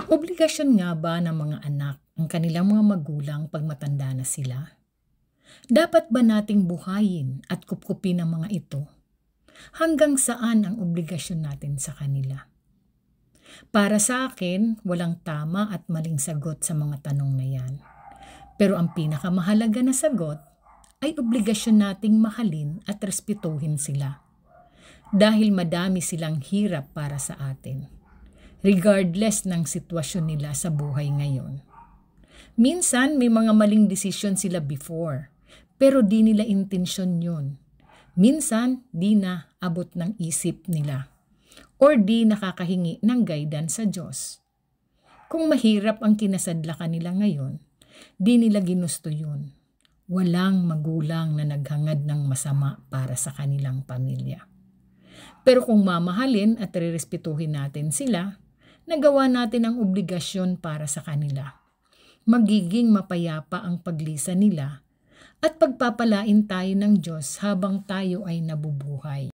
Obligasyon nga ba ng mga anak ang kanilang mga magulang pag matanda na sila? Dapat ba nating buhayin at kupkupin ang mga ito? Hanggang saan ang obligasyon natin sa kanila? Para sa akin, walang tama at maling sagot sa mga tanong na yan. Pero ang pinakamahalaga na sagot ay obligasyon nating mahalin at respetuhin sila. Dahil madami silang hirap para sa atin, regardless ng sitwasyon nila sa buhay ngayon. Minsan may mga maling desisyon sila before, pero di nila intensyon yun. Minsan di na abot ng isip nila, or di nakakahingi ng guidance sa Diyos. Kung mahirap ang kinasadlakan nila ngayon, di nila ginusto yun. Walang magulang na naghangad ng masama para sa kanilang pamilya. Pero kung mamahalin at rerespetuhin natin sila, nagawa natin ang obligasyon para sa kanila. Magiging mapayapa ang paglisan nila at pagpapalain tayo ng Diyos habang tayo ay nabubuhay.